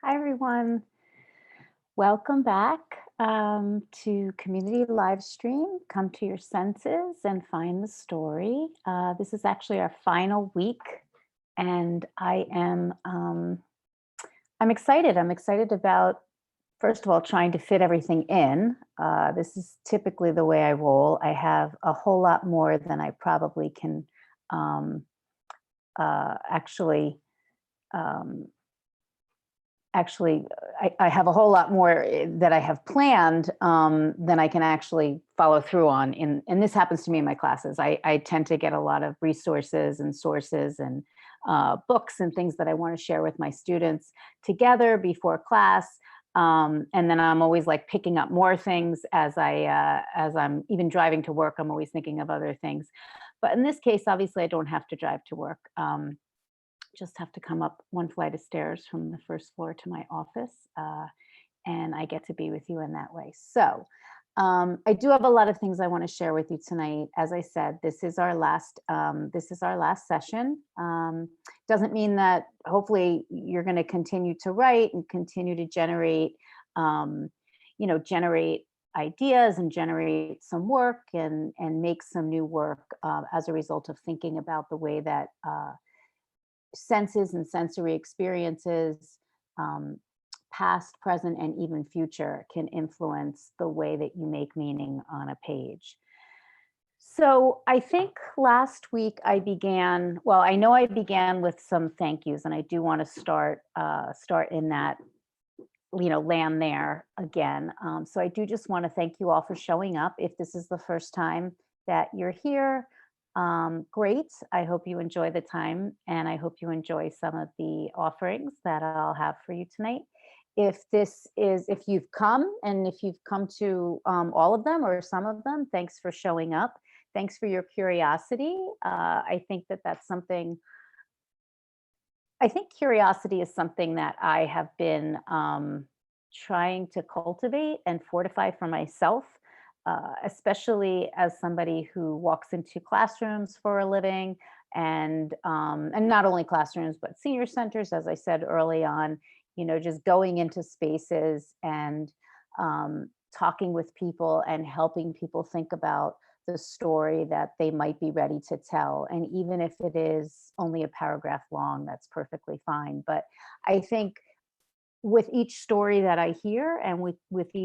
Hi, everyone. Welcome back to Community Livestream. Come to your senses and find the story. This is actually our final week, and I'm excited. I'm excited about, first of all, trying to fit everything in. This is typically the way I roll. I have a whole lot more than I probably can um, actually. Um, I have a whole lot more that I have planned than I can actually follow through on. And this happens to me in my classes. I tend to get a lot of resources and sources and books and things that I want to share with my students together before class. And then I'm always like picking up more things as I'm even driving to work. I'm always thinking of other things. But in this case, obviously, I don't have to drive to work. Just have to come up one flight of stairs from the first floor to my office, and I get to be with you in that way. So, I do have a lot of things I want to share with you tonight. As I said, this is our last session. Doesn't mean that hopefully you're going to continue to write and continue to generate, um, generate ideas and generate some work and make some new work as a result of thinking about the way that senses and sensory experiences, um, past, present, and even future, can influence the way that you make meaning on a page. So I think last week I know I began with some thank yous, and I do want to start in that, land there again. So I do just want to thank you all for showing up. If this is the first time that you're here, great. I hope you enjoy the time, and I hope you enjoy some of the offerings that I'll have for you tonight. If you've come and if you've come to all of them or some of them, thanks for showing up. Thanks for your curiosity. I think that that's something I think curiosity is something that I have been trying to cultivate and fortify for myself, especially as somebody who walks into classrooms for a living, and not only classrooms but senior centers, as I said early on. Just going into spaces and talking with people and helping people think about the story that they might be ready to tell. And even if it is only a paragraph long, that's perfectly fine. But I think with each story that I hear and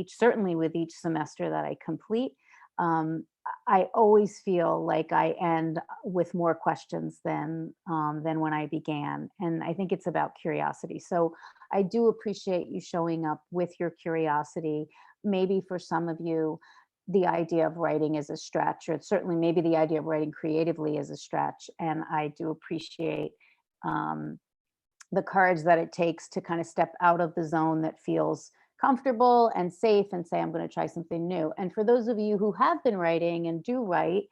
certainly with each semester that I complete, um, I always feel like I end with more questions than when I began. And I think it's about curiosity. So I do appreciate you showing up with your curiosity. Maybe for some of you, the idea of writing is a stretch, or certainly maybe the idea of writing creatively is a stretch. And I do appreciate um, the courage that it takes to kind of step out of the zone that feels comfortable and safe and say, I'm going to try something new. And for those of you who have been writing and do write,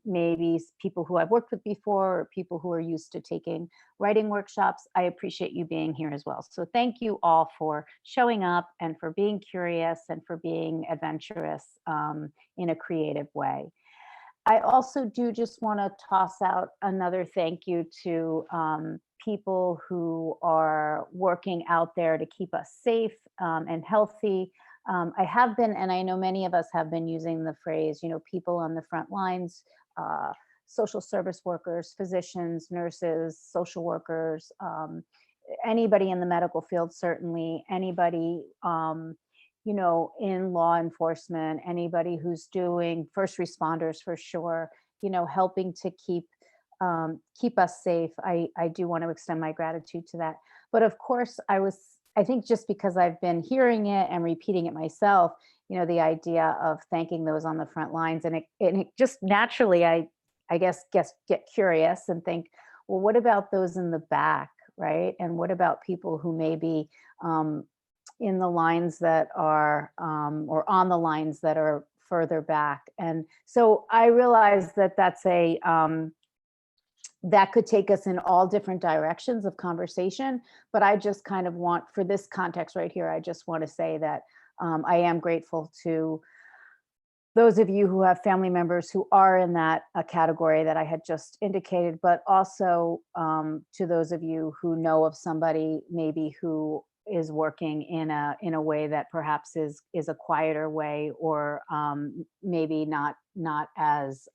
maybe people who I've worked with before or people who are used to taking writing workshops, I appreciate you being here as well. So thank you all for showing up and for being curious and for being adventurous in a creative way. I also do just want to toss out another thank you to people who are working out there to keep us safe and healthy. I have been, and I know many of us have been using the phrase, people on the front lines, social service workers, physicians, nurses, social workers, anybody in the medical field, certainly, anybody. In law enforcement, anybody who's doing first responders for sure, helping to keep us safe. I do want to extend my gratitude to that. But of course, I think just because I've been hearing it and repeating it myself, the idea of thanking those on the front lines, and it just naturally, I guess get curious and think, well, what about those in the back, right? And what about people who maybe in the lines that are or on the lines that are further back. And so I realize that that could take us in all different directions of conversation. But I just kind of want, for this context right here, I just want to say that I am grateful to those of you who have family members who are in that category that I had just indicated, but also to those of you who know of somebody maybe who is working in a way that perhaps is a quieter way, or maybe not as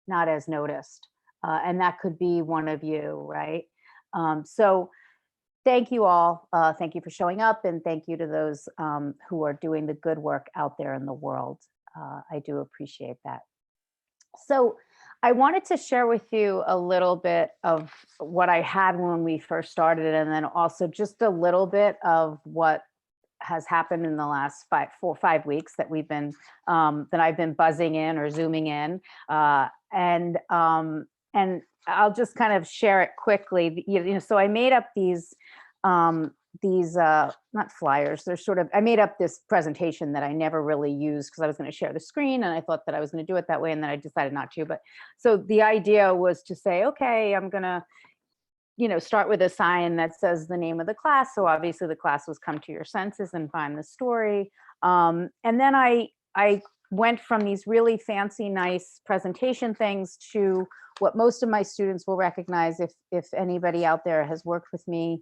not as noticed. And that could be one of you, right? So thank you all. Thank you for showing up, and thank you to those who are doing the good work out there in the world. I do appreciate that. So I wanted to share with you a little bit of what I had when we first started, and then also just a little bit of what has happened in the last 5 weeks that we've been that I've been buzzing in or zooming in, and I'll just kind of share it quickly. So I made up these not flyers. They're sort of, I made up this presentation that I never really used because I was going to share the screen, and I thought that I was going to do it that way, and then I decided not to. But so the idea was to say, okay, I'm going to start with a sign that says the name of the class. So obviously the class was Come to Your Senses and Find the Story. And then I went from these really fancy, nice presentation things to what most of my students will recognize if anybody out there has worked with me.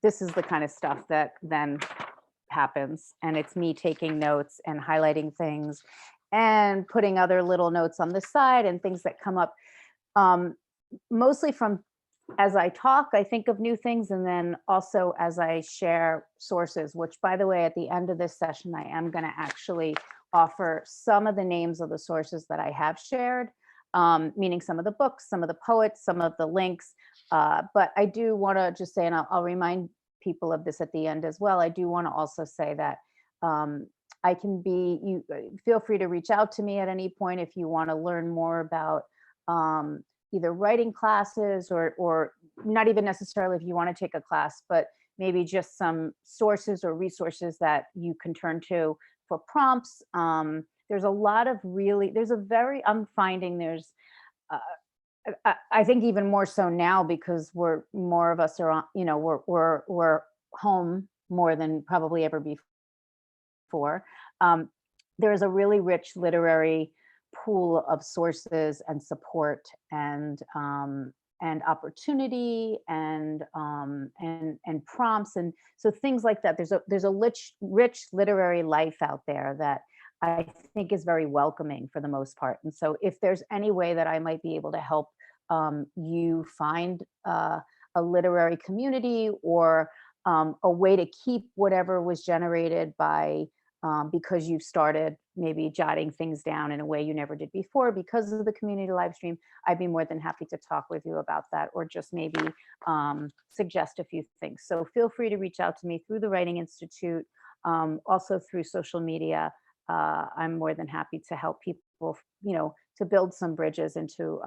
This is the kind of stuff that then happens. And it's me taking notes and highlighting things and putting other little notes on the side and things that come up, mostly from as I talk, I think of new things, and then also as I share sources, which, by the way, at the end of this session, I am going to actually offer some of the names of the sources that I have shared, meaning some of the books, some of the poets, some of the links. But I do want to just say, and I'll remind people of this at the end as well, I do want to also say that I can be, you feel free to reach out to me at any point if you want to learn more about either writing classes, or not even necessarily if you want to take a class, but maybe just some sources or resources that you can turn to for prompts. There's a lot of I'm finding there's, I think even more so now, because more of us are on, we're home more than probably ever before. There's a really rich literary pool of sources and support and opportunity and prompts, and so things like that. There's a rich literary life out there that I think is very welcoming for the most part. And so if there's any way that I might be able to help you find a literary community, or a way to keep whatever was generated by because you started maybe jotting things down in a way you never did before because of the community live stream, I'd be more than happy to talk with you about that, or just maybe suggest a few things. So feel free to reach out to me through the Writing Institute, also through social media. I'm more than happy to help people, to build some bridges into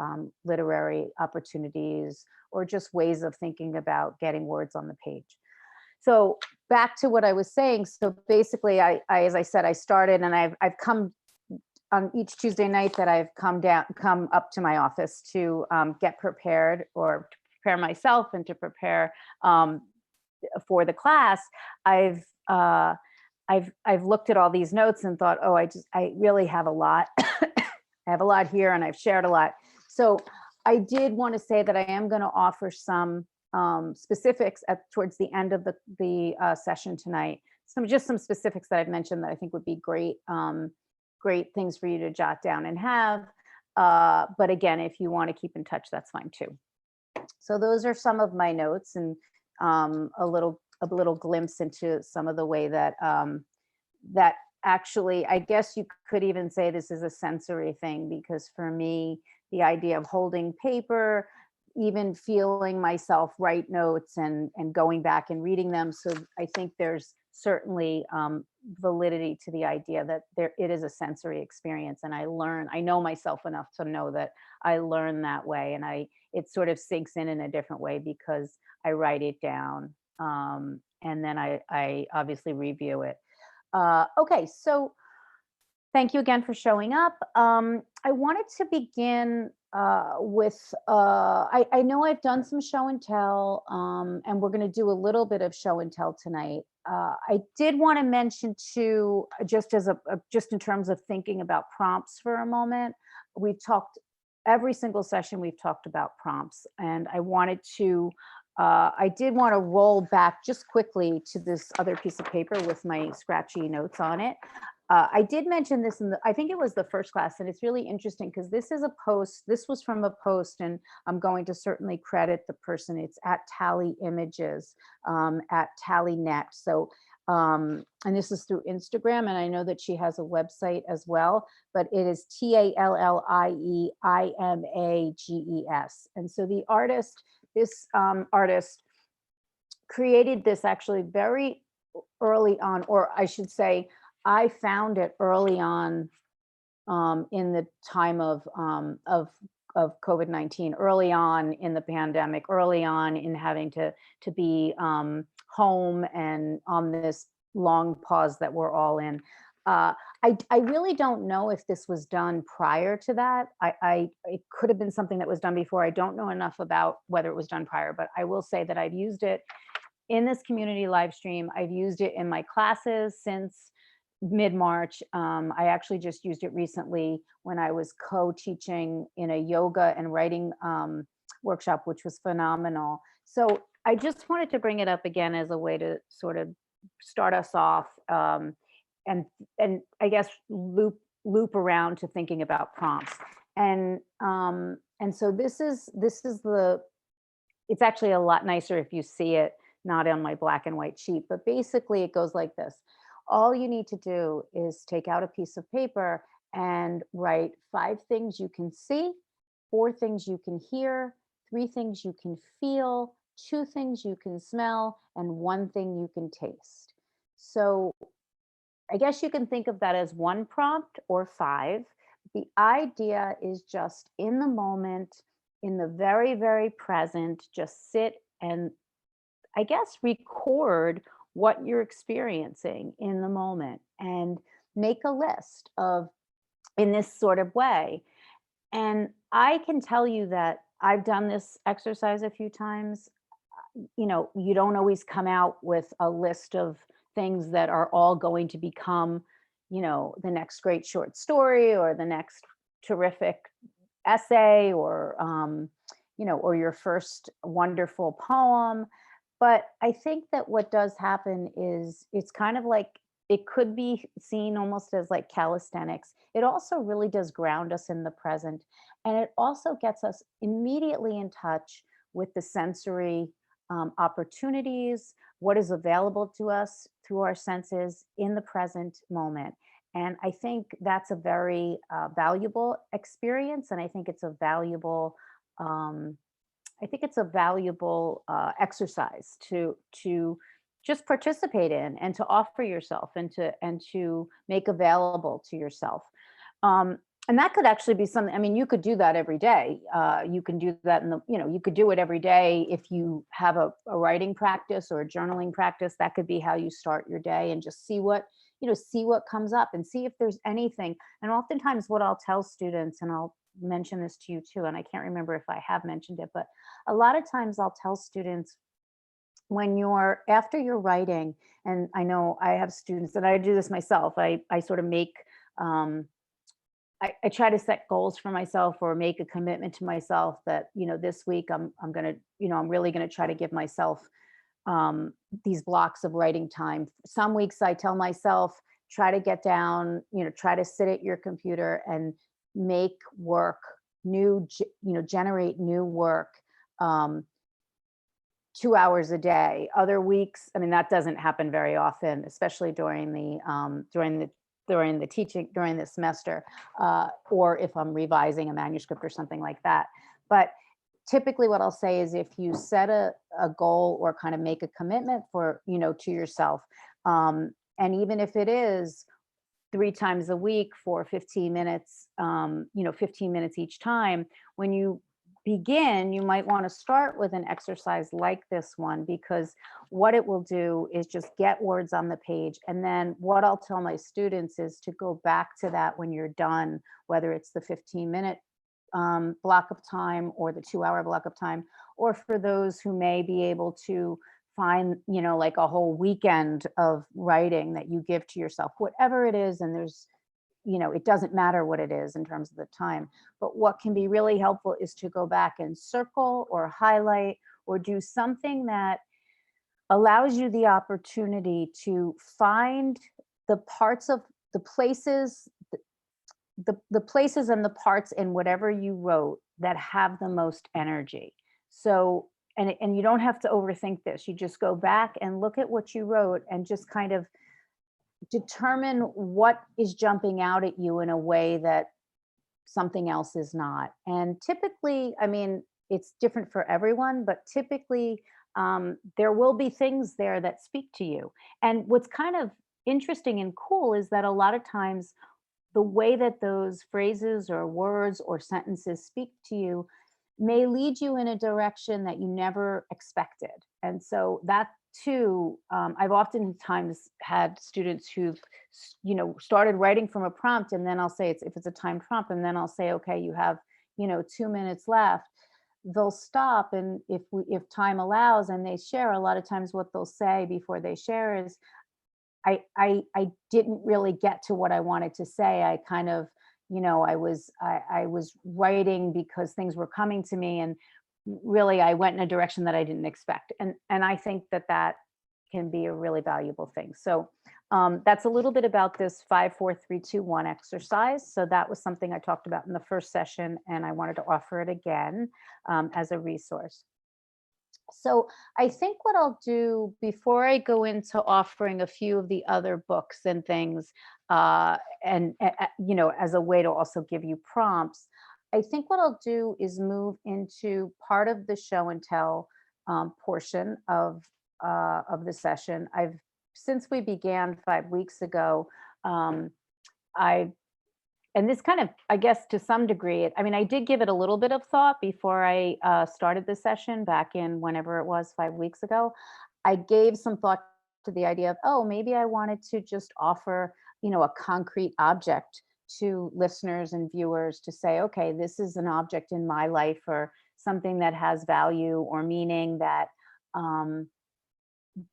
literary opportunities, or just ways of thinking about getting words on the page. So back to what I was saying. So basically, I as I said, I started, and I've come on each Tuesday night that I've come up to my office to get prepared, or to prepare myself and to prepare for the class. I've looked at all these notes and thought, oh, I really have a lot. I have a lot here, and I've shared a lot. So I did want to say that I am going to offer some specifics towards the end of the session tonight. Some specifics that I've mentioned that I think would be great things for you to jot down and have. But again, if you want to keep in touch, that's fine too. So those are some of my notes, and a little glimpse into some of the way that that actually, I guess you could even say this is a sensory thing, because for me, the idea of holding paper, even feeling myself write notes and going back and reading them. So I think there's certainly validity to the idea that it is a sensory experience, and I know myself enough to know that I learn that way, and it sort of sinks in a different way because I write it down, and then I obviously review it. Okay, so thank you again for showing up. I wanted to begin with, I know I've done some show and tell, and we're going to do a little bit of show and tell tonight. I did want to mention too, just in terms of thinking about prompts for a moment, we've talked, every single session we've talked about prompts, and I wanted to I did want to roll back just quickly to this other piece of paper with my scratchy notes on it. I did mention this in the, I think it was the first class, and it's really interesting because this is a post, this was from a post, and I'm going to certainly credit the person. It's at Tally Images, at TallyNet. So, and this is through Instagram, and I know that she has a website as well, but it is TallyImages. And so the artist, this artist created this actually very early on, or I should say, I found it early on in the time of COVID-19, early on in the pandemic, early on in having to be home and on this long pause that we're all in. I really don't know if this was done prior to that. It could have been something that was done before. I don't know enough about whether it was done prior, but I will say that I've used it in this community live stream. I've used it in my classes since mid-March. I actually just used it recently when I was co-teaching in a yoga and writing workshop, which was phenomenal. So I just wanted to bring it up again as a way to sort of start us off, and I guess loop around to thinking about prompts. And so this is the, it's actually a lot nicer if you see it not on my black and white sheet, but basically it goes like this. All you need to do is take out a piece of paper and write 5 things you can see, 4 things you can hear, 3 things you can feel, 2 things you can smell, and 1 thing you can taste. So I guess you can think of that as 1 prompt or 5. The idea is just in the moment, in the very, very present, just sit and, I guess, record what you're experiencing in the moment and make a list of, in this sort of way. And I can tell you that I've done this exercise a few times. You know, you don't always come out with a list of things that are all going to become, you know, the next great short story or the next terrific essay, or you know, or your first wonderful poem. But I think that what does happen is it's kind of like, it could be seen almost as like calisthenics. It also really does ground us in the present. And it also gets us immediately in touch with the sensory opportunities, what is available to us through our senses in the present moment. And I think that's a very valuable experience. And I think it's a valuable, exercise to just participate in and to offer yourself and to make available to yourself. And that could actually be something. I mean, you could do that every day. You can do that in the, you know, you could do it every day if you have a writing practice or a journaling practice. That could be how you start your day, and just see what, you know, see what comes up and see if there's anything. And oftentimes what I'll tell students, and I'll mention this to you too, and I can't remember if I have mentioned it, but a lot of times I'll tell students, when you're, after you're writing, and I know I have students, and I do this myself, I sort of make, I try to set goals for myself or make a commitment to myself that, you know, this week I'm gonna, you know, I'm really gonna try to give myself these blocks of writing time. Some weeks I tell myself, try to get down, you know, try to sit at your computer and make work, you know, generate new work, 2 hours a day. Other weeks, I mean, that doesn't happen very often, especially during the teaching, during the semester, or if I'm revising a manuscript or something like that. But typically what I'll say is, if you set a goal or kind of make a commitment for, you know, to yourself, and even if it is 3 times a week for 15 minutes, you know, 15 minutes each time, when you begin, you might want to start with an exercise like this one, because what it will do is just get words on the page. And then what I'll tell my students is to go back to that when you're done, whether it's the 15-minute block of time or the 2-hour block of time, or for those who may be able to find, you know, like a whole weekend of writing that you give to yourself, whatever it is. And there's, you know, it doesn't matter what it is in terms of the time, but what can be really helpful is to go back and circle or highlight or do something that allows you the opportunity to find the parts of the places, the places and the parts in whatever you wrote that have the most energy. So, and you don't have to overthink this. You just go back and look at what you wrote and just kind of determine what is jumping out at you in a way that something else is not. And typically, I mean, it's different for everyone, but typically, there will be things there that speak to you. And what's kind of interesting and cool is that a lot of times the way that those phrases or words or sentences speak to you may lead you in a direction that you never expected. And so that too, I've oftentimes had students who've, started writing from a prompt, and then I'll say if it's a timed prompt, and then I'll say, okay, you have, 2 minutes left. They'll stop, and if time allows, and they share. A lot of times, what they'll say before they share is, I didn't really get to what I wanted to say. I kind of, I was writing because things were coming to me, and really I went in a direction that I didn't expect. And I think that that can be a really valuable thing. So that's a little bit about this 5, 4, 3, 2, 1 exercise. So that was something I talked about in the first session, and I wanted to offer it again as a resource. So I think what I'll do before I go into offering a few of the other books and things, as a way to also give you prompts, I think what I'll do is move into part of the show and tell portion of the session. I've since we began 5 weeks ago, um, I've and this kind of, I guess, to some degree, I mean, I did give it a little bit of thought before I started the session back in whenever it was 5 weeks ago. I gave some thought to the idea of, oh, maybe I wanted to just offer, a concrete object to listeners and viewers to say, okay, this is an object in my life or something that has value or meaning that um,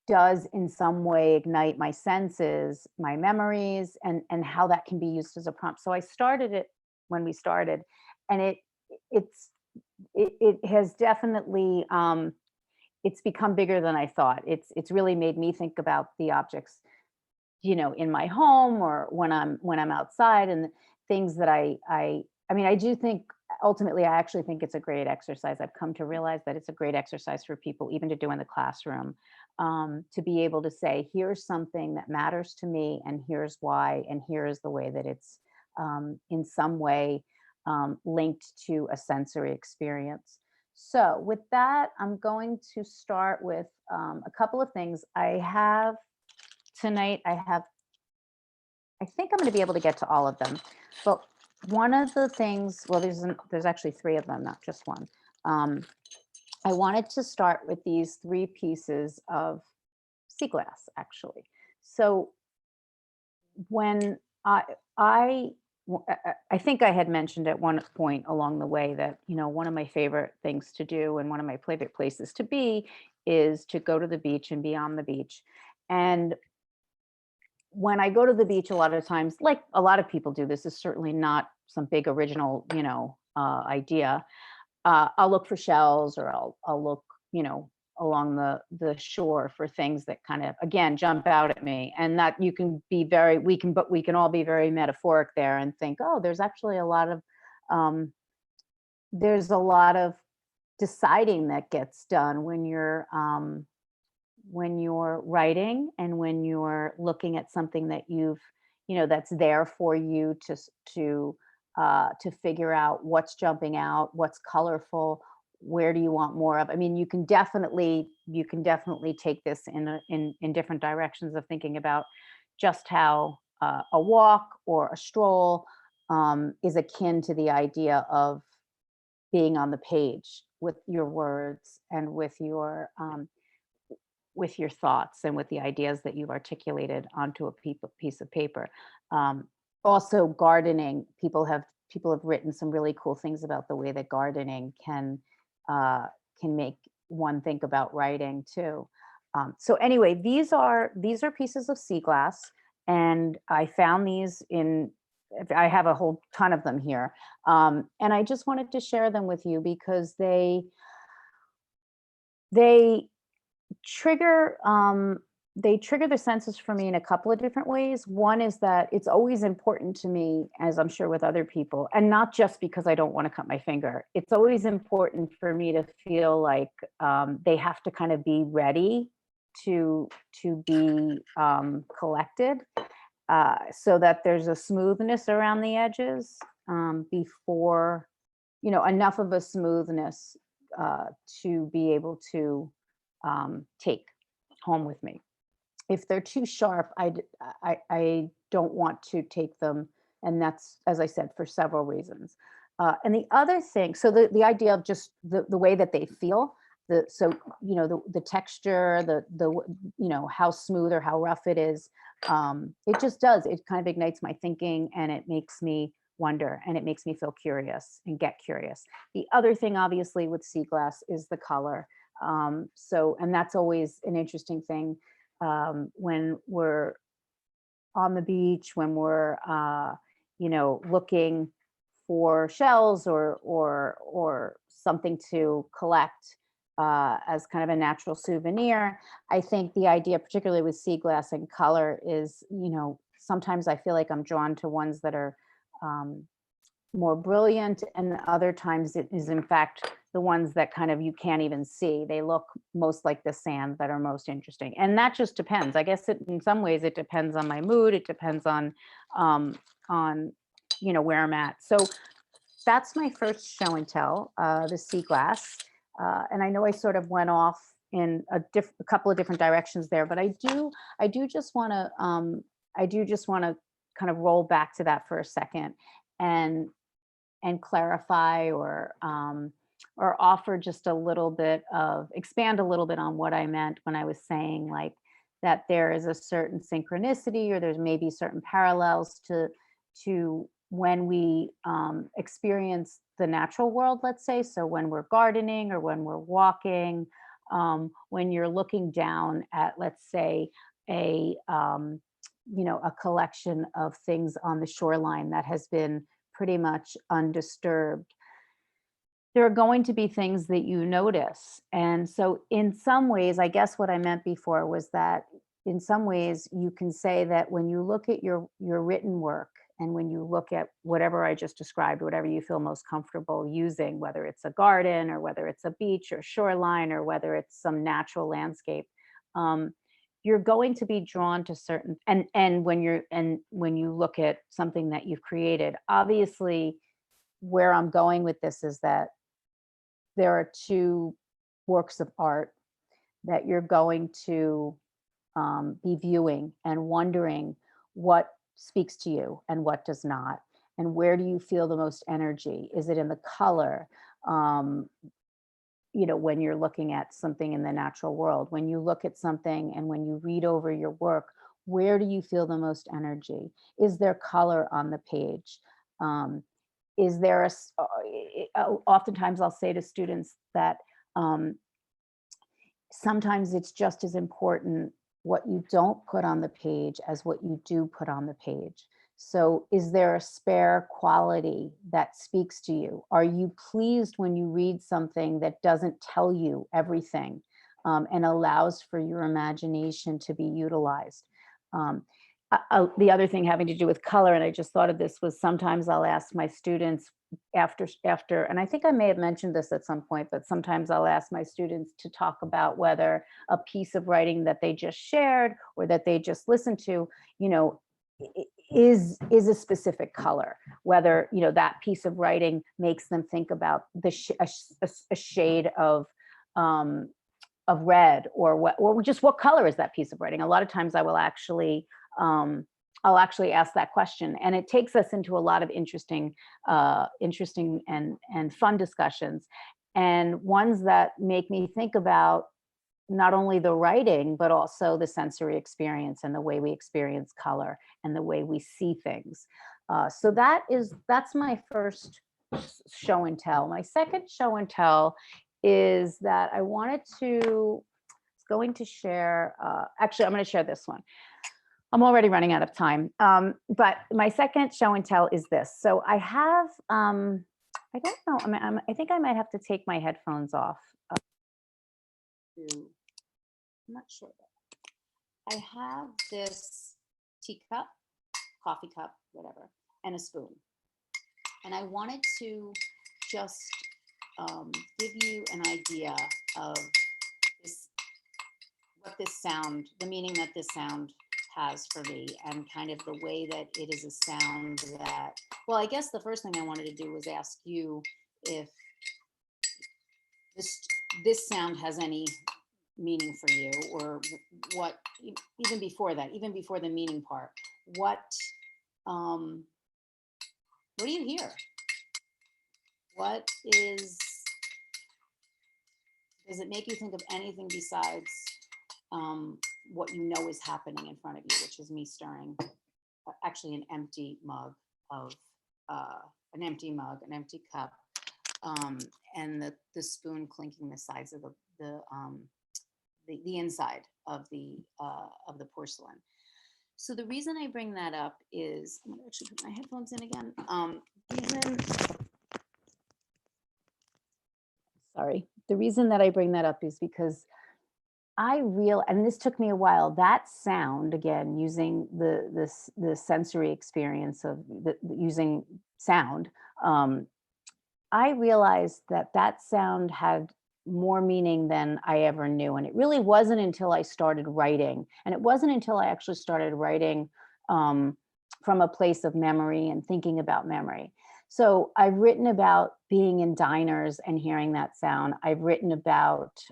does in some way ignite my senses, my memories, and how that can be used as a prompt. So I started it when we started, and it's it has definitely it's become bigger than I thought. It's really made me think about the objects, in my home or when I'm outside, and things that I mean, I do think ultimately I actually think it's a great exercise. I've come to realize that it's a great exercise for people even to do in the classroom, to be able to say, here's something that matters to me, and here's why, and here's the way that it's in some way linked to a sensory experience. So with that, I'm going to start with a couple of things. Tonight I think I'm going to be able to get to all of them, but one of the things, well, there's actually three of them, not just one. um, I wanted to start with these three pieces of sea glass, actually. So when I I think I had mentioned at one point along the way that, one of my favorite things to do and one of my favorite places to be is to go to the beach and be on the beach. And when I go to the beach, a lot of times, like a lot of people do, this is certainly not some big original, idea. I'll look for shells, or I'll look, along the shore for things that kind of, again, jump out at me. And that you can be very, but we can all be very metaphoric there and think, oh, there's actually um, a lot of deciding that gets done when you're writing and when you're looking at something that that's there for you to figure out what's jumping out, what's colorful, where do you want more of. I mean, you can definitely take this in different directions of thinking about just how a walk or a stroll is akin to the idea of being on the page with your words and with your thoughts and with the ideas that you've articulated onto a piece of paper. Um, Also, gardening. People have written some really cool things about the way that gardening uh, can make one think about writing too. So anyway, these are pieces of sea glass, and I found these in. I have a whole ton of them here, and I just wanted to share them with you because They trigger they trigger the senses for me in a couple of different ways. One is that it's always important to me, as I'm sure with other people, and not just because I don't want to cut my finger. It's always important for me to feel like they have to kind of be ready to be collected, so that there's a smoothness around the edges, before, enough of a smoothness to be able to take home with me. If they're too sharp, I don't want to take them, and that's, as I said, for several reasons. And the other thing, so the idea of just the way that they feel, so the texture, how smooth or how rough it is, it just does. It kind of ignites my thinking, and it makes me wonder, and it makes me feel curious and get curious. The other thing, obviously, with sea glass is the color. And that's always an interesting thing, when we're on the beach, when we're looking for shells or something to collect, as kind of a natural souvenir. I think the idea, particularly with sea glass and color, is, sometimes I feel like I'm drawn to ones that are um, more brilliant, and other times it is in fact the ones that kind of you can't even see. They look most like the sand that are most interesting, and that just depends. I guess in some ways it depends on my mood. It depends um, on where I'm at. So that's my first show and tell, the sea glass. And I know I sort of went off in a couple of different directions there, but I do just want to kind of roll back to that for a second, and clarify, or offer just a little bit of expand a little bit on what I meant when I was saying, like, that there is a certain synchronicity, or there's maybe certain parallels to when we experience the natural world, let's say. So when we're gardening or when we're walking, when you're looking down at, let's say, a collection of things on the shoreline that has been pretty much undisturbed, there are going to be things that you notice. And so, in some ways, I guess what I meant before was that in some ways you can say that when you look at your written work, and when you look at whatever I just described, whatever you feel most comfortable using, whether it's a garden or whether it's a beach or shoreline or whether it's some natural landscape, um, you're going to be drawn to certain, and when you look at something that you've created, obviously where I'm going with this is that there are two works of art that you're going to be viewing and wondering what speaks to you and what does not. And where do you feel the most energy? Is it in the color? Um, when you're looking at something in the natural world, when you look at something and when you read over your work, where do you feel the most energy? Is there color on the page? Um, is there oftentimes I'll say to students that um, sometimes it's just as important what you don't put on the page as what you do put on the page. So, is there a spare quality that speaks to you? Are you pleased when you read something that doesn't tell you everything, and allows for your imagination to be utilized? Um, the other thing having to do with color, and I just thought of this, was sometimes I'll ask my students after, and I think I may have mentioned this at some point, but sometimes I'll ask my students to talk about whether a piece of writing that they just shared or that they just listened to, you know, is a specific color, whether that piece of writing makes them think about a shade um, of red, or just what color is that piece of writing. A lot of times um, I'll actually ask that question, and it takes us into a lot of interesting and fun discussions, and ones that make me think about not only the writing, but also the sensory experience and the way we experience color and the way we see things. So that's my first show and tell. My second show and tell is that I wanted to going to share. Actually, I'm going to share this one. I'm already running out of time. But my second show and tell is this. So I have. I don't know. I think I might have to take my headphones off to, I'm not sure. I have this teacup, coffee cup, whatever, and a spoon. And I wanted to just give you an idea of this, what this sound, the meaning that this sound has for me, and kind of the way that it is a sound that, well, I guess the first thing I wanted to do was ask you if this sound has any meaning for you, or what, even before that, even before the meaning part, what do you hear? What is, does it make you think of anything besides what you know is happening in front of you, which is me stirring actually an empty mug of an empty cup, and the spoon clinking the sides of the inside of the porcelain. So the reason I bring that up is, I'm gonna actually put my headphones in again. The reason that I bring that up is because and this took me a while, that sound, again, using the sensory experience of using sound, I realized that sound had more meaning than I ever knew. And it really wasn't until I started writing. And it wasn't until I actually started writing from a place of memory and thinking about memory. So I've written about being in diners and hearing that sound. I've written about,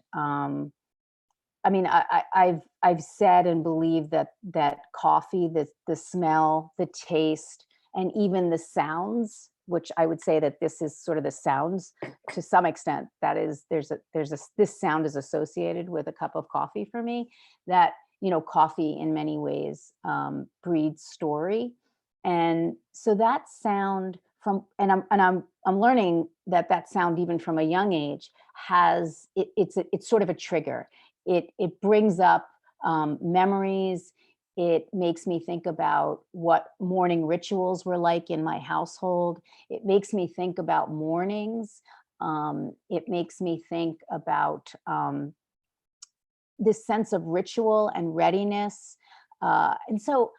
I've said and believed that coffee, the smell, the taste, and even the sounds, which I would say that this is sort of the sounds to some extent, that is, this sound is associated with a cup of coffee for me, that, coffee in many ways breeds story. And so that sound I'm learning that sound, even from a young age, has, it's sort of a trigger. It brings up memories. It makes me think about what morning rituals were like in my household. It makes me think about mornings. It makes me think about this sense of ritual and readiness. And so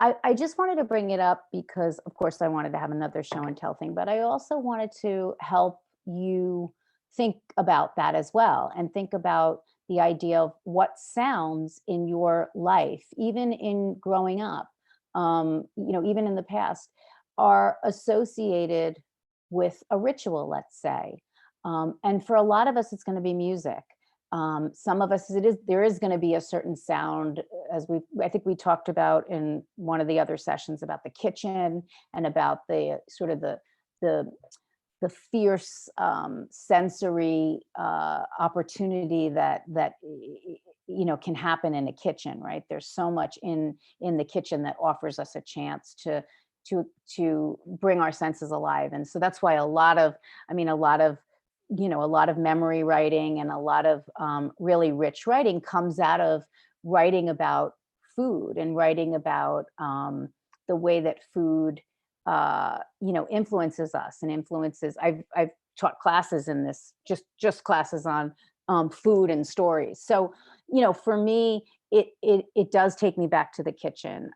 I just wanted to bring it up because, of course, I wanted to have another show and tell thing, but I also wanted to help you think about that as well, and think about the idea of what sounds in your life, even in growing up, even in the past, are associated with a ritual, let's say. And for a lot of us, it's going to be music. Some of us, there is going to be a certain sound, as I think we talked about in one of the other sessions, about the kitchen and about the sort of the fierce sensory opportunity that can happen in a kitchen, right? There's so much in the kitchen that offers us a chance to bring our senses alive. And so that's why a lot of memory writing and a lot of really rich writing comes out of writing about food, and writing about the way that food influences us and influences. I've taught classes in this, just classes on food and stories. So, for me, it does take me back to the kitchen.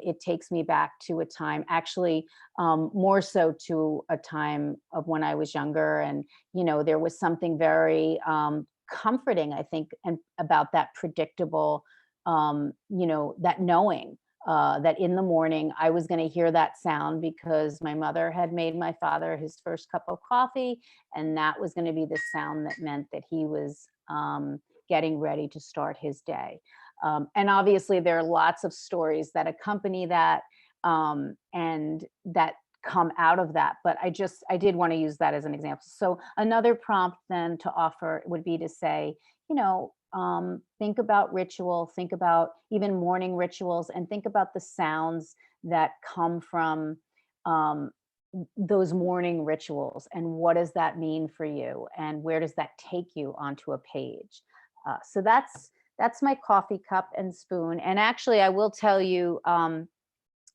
It takes me back to a time, actually, more so to a time of when I was younger. And, there was something very comforting, I think, and about that predictable, that knowing that in the morning I was going to hear that sound because my mother had made my father his first cup of coffee. And that was going to be the sound that meant that he was getting ready to start his day. And obviously there are lots of stories that accompany that and that come out of that. But I did want to use that as an example. So another prompt then to offer would be to say, think about ritual, think about even morning rituals, and think about the sounds that come from those morning rituals, and what does that mean for you, and where does that take you onto a page. So that's my coffee cup and spoon. And actually, I will tell you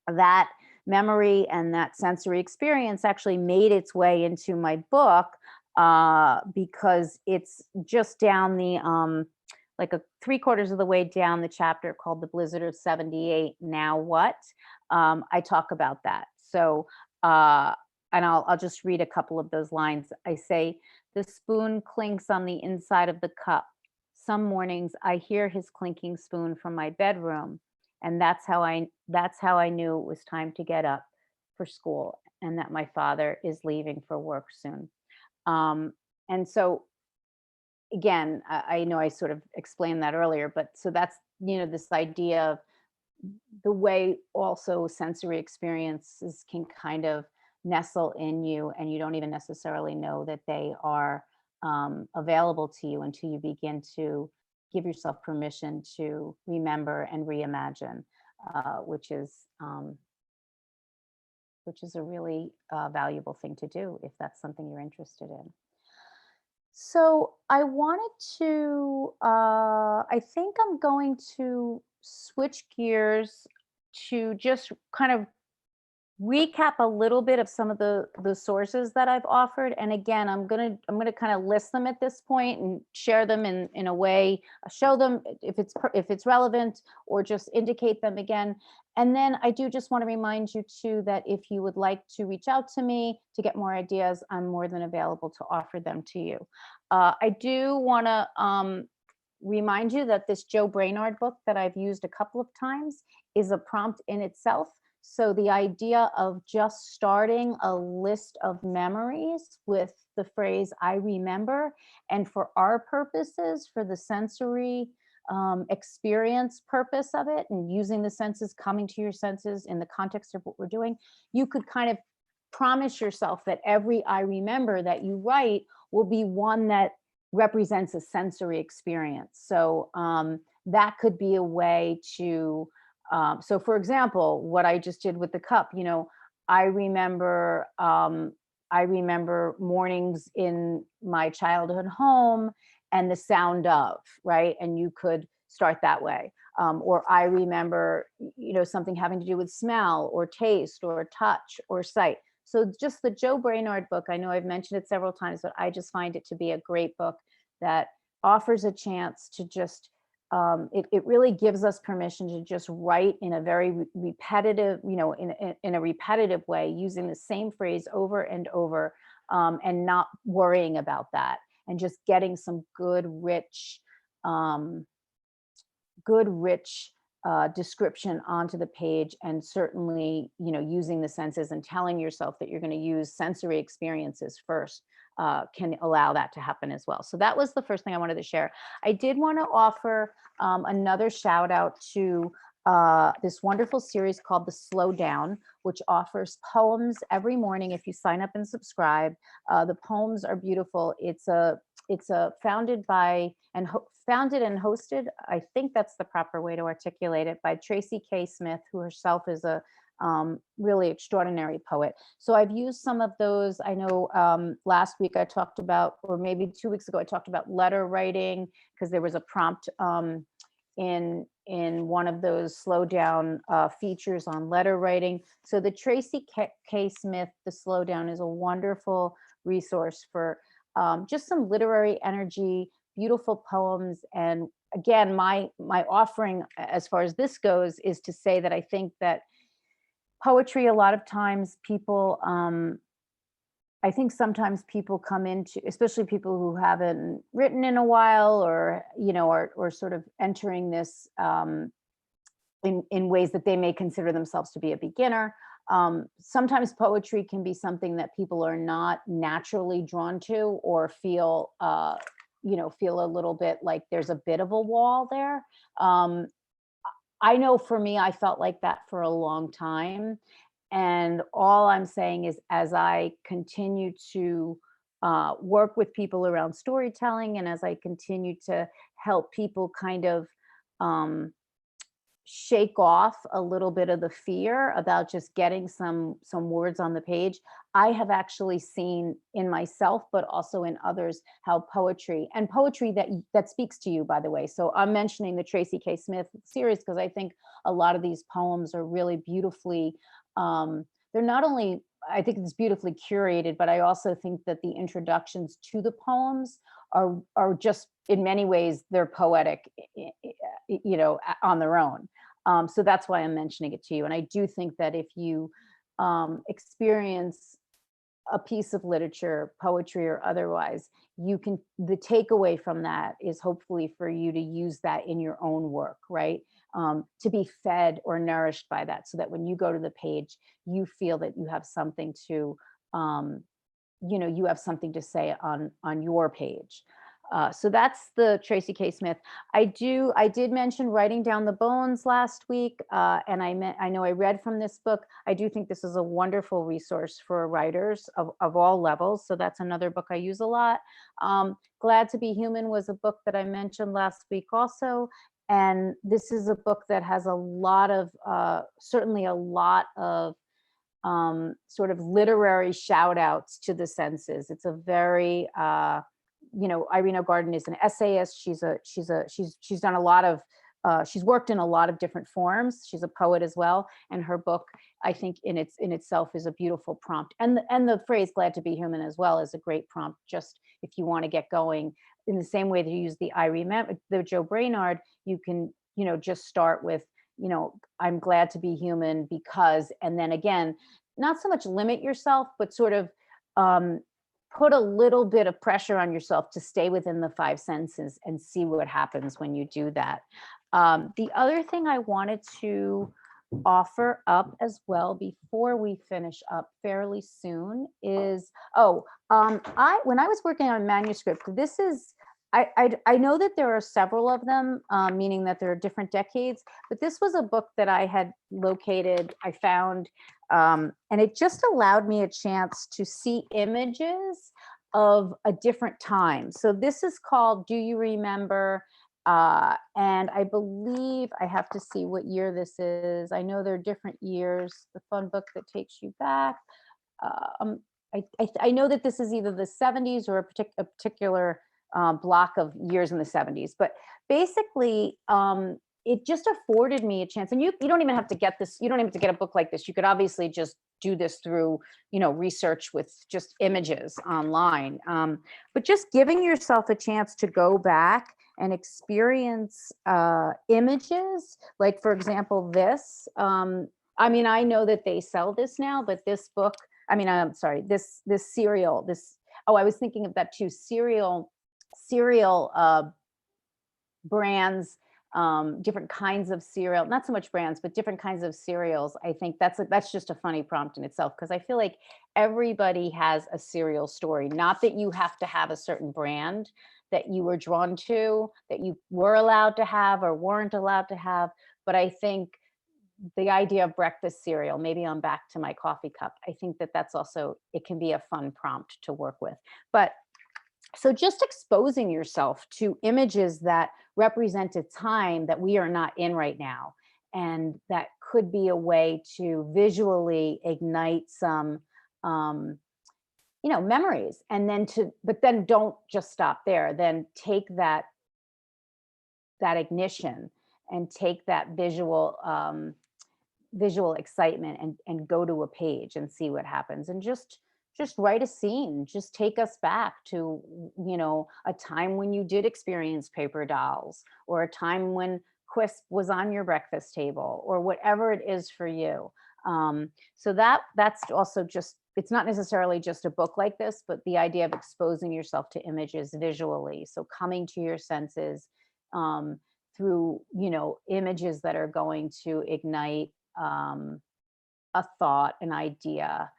that memory and that sensory experience actually made its way into my book because it's just down the like a 3/4 of the way down the chapter called The Blizzard of 78, Now What? I talk about that. So, uh, and I'll just read a couple of those lines. I say, "The spoon clinks on the inside of the cup. Some mornings I hear his clinking spoon from my bedroom, and that's how I knew it was time to get up for school and that my father is leaving for work soon." Um, and so again, I know I sort of explained that earlier, but so that's, this idea of the way also sensory experiences can kind of nestle in you, and you don't even necessarily know that they are available to you until you begin to give yourself permission to remember and reimagine, uh, which is um, which is a really valuable thing to do if that's something you're interested in. So I wanted to, I think I'm going to switch gears to just kind of recap a little bit of some of the sources that I've offered. And again, I'm gonna kind of list them at this point and share them in a way, show them if it's relevant, or just indicate them again. And then I do just want to remind you too that if you would like to reach out to me to get more ideas, I'm more than available to offer them to you. I do want to remind you that this Joe Brainard book that I've used a couple of times is a prompt in itself. So the idea of just starting a list of memories with the phrase "I remember," and for our purposes, for the sensory experience purpose of it, and using the senses, coming to your senses in the context of what we're doing, you could kind of promise yourself that every "I remember" that you write will be one that represents a sensory experience. So that could be a way to, so for example, what I just did with the cup, I remember, I remember mornings in my childhood home and the sound of, right? And you could start that way. Or I remember, something having to do with smell or taste or touch or sight. So just the Joe Brainard book, I know I've mentioned it several times, but I just find it to be a great book that offers a chance to just, it really gives us permission to just write in a very repetitive, in a repetitive way, using the same phrase over and over, and not worrying about that, and just getting some um, good rich description onto the page, and certainly, using the senses and telling yourself that you're going to use sensory experiences first can allow that to happen as well. So that was the first thing I wanted to share. I did want to offer another shout out to this wonderful series called The Slow Down, which offers poems every morning if you sign up and subscribe. The poems are beautiful. It's a founded and hosted, I think that's the proper way to articulate it, by Tracy K. Smith, who herself is a really extraordinary poet. So I've used some of those. I know last week I talked about, or maybe 2 weeks ago, I talked about letter writing, because there was a prompt in one of those slow down features on letter writing. So the Tracy K. Smith, The Slow Down, is a wonderful resource for just some literary energy, beautiful poems. And again, my offering as far as this goes is to say that I think that poetry, a lot of times people, I think sometimes people come into, especially people who haven't written in a while, or or sort of entering this in ways that they may consider themselves to be a beginner. Sometimes poetry can be something that people are not naturally drawn to, or feel a little bit like there's a bit of a wall there. Um, I know for me, I felt like that for a long time. And all I'm saying is, as I continue to work with people around storytelling, and as I continue to help people kind of um, shake off a little bit of the fear about just getting some words on the page, I have actually seen in myself, but also in others, how poetry that speaks to you, by the way. So I'm mentioning the Tracy K. Smith series because I think a lot of these poems are really beautifully, they're not only, I think it's beautifully curated, but I also think that the introductions to the poems are just in many ways, they're poetic, you know, on their own. So that's why I'm mentioning it to you. And I do think that if you experience a piece of literature, poetry or otherwise, you can, the takeaway from that is hopefully for you to use that in your own work, right? To be fed or nourished by that, so that when you go to the page, you feel that you have something to, um, you know, you have something to say on your page. So that's the Tracy K. Smith. I did mention Writing Down the Bones last week, and I know I read from this book. I do think this is a wonderful resource for writers of all levels. So that's another book I use a lot. Glad to Be Human was a book that I mentioned last week also. And this is a book that has a lot of, certainly a lot of sort of literary shout outs to the senses. It's a very, you know, Irina Garden is an essayist. She's done a lot of, she's worked in a lot of different forms. She's a poet as well. And her book, I think in itself is a beautiful prompt. And the phrase glad to be human as well is a great prompt, just if you want to get going. In the same way that you use the I remember, the Joe Brainard, you can, you know, just start with, you know, I'm glad to be human because, and then again, not so much limit yourself, but sort of put a little bit of pressure on yourself to stay within the 5 senses and see what happens when you do that. The other thing I wanted to offer up as well before we finish up fairly soon is, when I was working on manuscript, this is, I know that there are several of them, meaning that there are different decades, but this was a book that I had located, I found, and it just allowed me a chance to see images of a different time. So this is called Do You Remember? And I believe I have to see what year this is. I know there are different years. The fun book that takes you back. I know that this is either the 70s or a particular block of years in the 70s. But basically, it just afforded me a chance. And you don't even have to get this. You don't even have to get a book like this. You could obviously just do this through, you know, research with just images online. But just giving yourself a chance to go back and experience images, like for example, this. I mean, I know that they sell this now, but this book, I mean, I'm sorry, this cereal, I was thinking of that too, cereal brands, different kinds of cereal, not so much brands, but different kinds of cereals. I think that's just a funny prompt in itself, because I feel like everybody has a cereal story. Not that you have to have a certain brand that you were drawn to, that you were allowed to have or weren't allowed to have, but I think the idea of breakfast cereal, maybe I'm back to my coffee cup. I think that that's also, it can be a fun prompt to work with. But so just exposing yourself to images that represent a time that we are not in right now. And that could be a way to visually ignite some, you know, memories. And then but then don't just stop there. Then take that ignition and take that visual excitement and go to a page and see what happens, and just write a scene. Just take us back to, you know, a time when you did experience paper dolls, or a time when Quisp was on your breakfast table, or whatever it is for you. So that's also just, it's not necessarily just a book like this, but the idea of exposing yourself to images visually. So coming to your senses through, you know, images that are going to ignite a thought, an idea,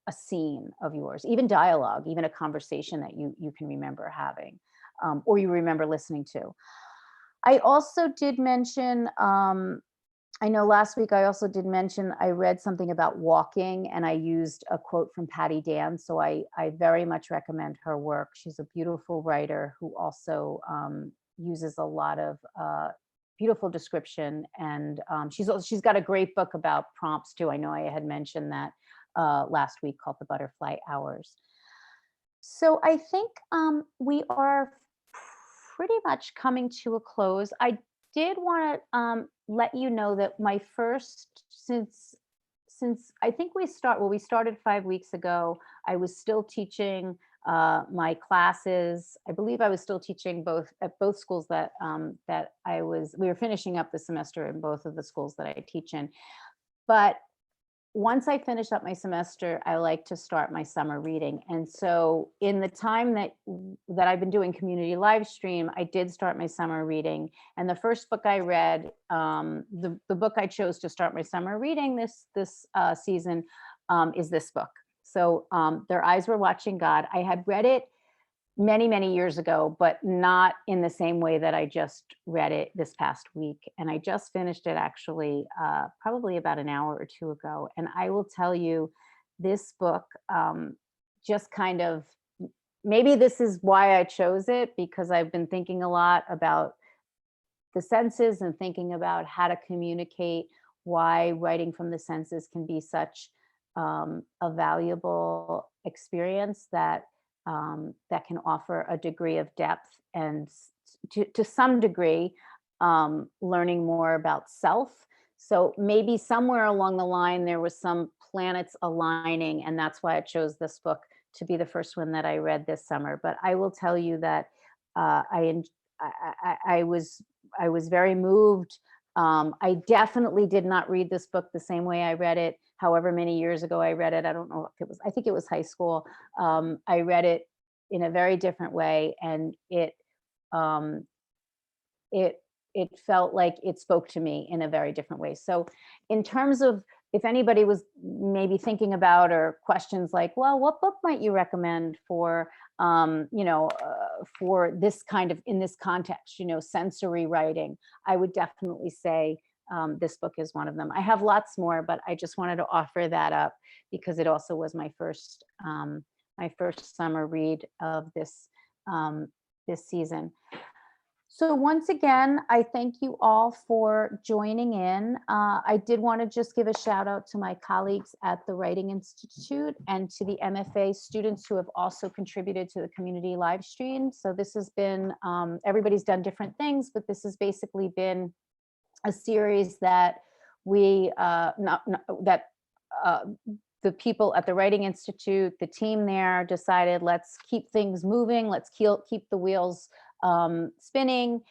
a scene of yours, even dialogue, even a conversation that you can remember having, or you remember listening to. I also did mention, I know last week I also did mention, I read something about walking, and I used a quote from Patty Dan. So I very much recommend her work. She's a beautiful writer who also uses a lot of beautiful description, and she's got a great book about prompts too. I know I had mentioned that last week, called The Butterfly Hours. So I think we are pretty much coming to a close. I did want to let you know that my first, since I think we started 5 weeks ago, I was still teaching My classes, I believe I was still teaching both at both schools that we were finishing up the semester in both of the schools that I teach in. But once I finish up my semester, I like to start my summer reading. And so in the time that I've been doing community live stream, I did start my summer reading. And the first book I read, the book I chose to start my summer reading this season, is this book. So Their Eyes Were Watching God. I had read it many, many years ago, but not in the same way that I just read it this past week. And I just finished it actually, probably about an hour or two ago. And I will tell you, this book just kind of, maybe this is why I chose it, because I've been thinking a lot about the senses and thinking about how to communicate why writing from the senses can be such a valuable experience that can offer a degree of depth and to some degree learning more about self. So maybe somewhere along the line there was some planets aligning, and that's why I chose this book to be the first one that I read this summer. But I will tell you that uh, I, en- I was very moved. I definitely did not read this book the same way I read it. However many years ago I read it, I don't know if it was. I think it was high school. I read it in a very different way, and um, it it felt like it spoke to me in a very different way. So, in terms of if anybody was maybe thinking about or questions like, well, what book might you recommend for for this kind of in this context, sensory writing, I would definitely say this book is one of them. I have lots more, but I just wanted to offer that up because it also was my first summer read of this season. So once again, I thank you all for joining in. I did want to just give a shout out to my colleagues at the Writing Institute and to the MFA students who have also contributed to the community live stream. So this has been, everybody's done different things, but this has basically been a series that we, that uh, the people at the Writing Institute, the team there decided, let's keep things moving, let's keep the wheels spinning,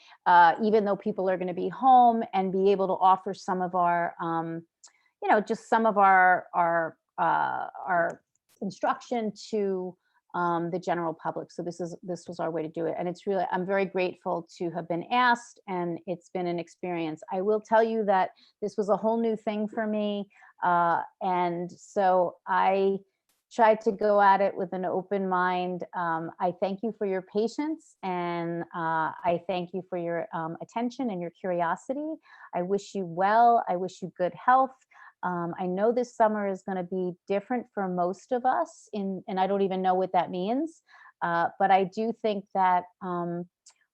even though people are going to be home, and be able to offer some of our, just some of our instruction to the general public. So this was our way to do it, and it's really, I'm very grateful to have been asked, and it's been an experience. I will tell you that this was a whole new thing for me, and so I tried to go at it with an open mind. I thank you for your patience, and I thank you for your attention and your curiosity. I wish you well. I wish you good health. I know this summer is going to be different for most of us, and I don't even know what that means. But I do think that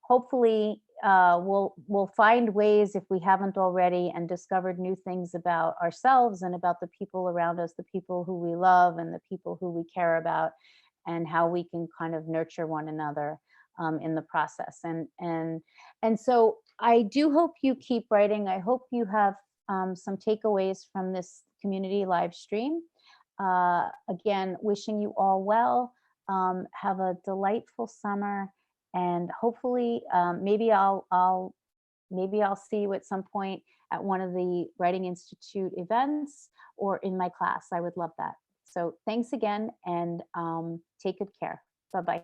hopefully we'll find ways, if we haven't already, and discovered new things about ourselves and about the people around us, the people who we love and the people who we care about, and how we can kind of nurture one another in the process. And so I do hope you keep writing. I hope you have some takeaways from this community live stream. Again, wishing you all well. Have a delightful summer, and hopefully, maybe I'll see you at some point at one of the Writing Institute events or in my class. I would love that. So thanks again, and take good care. Bye bye.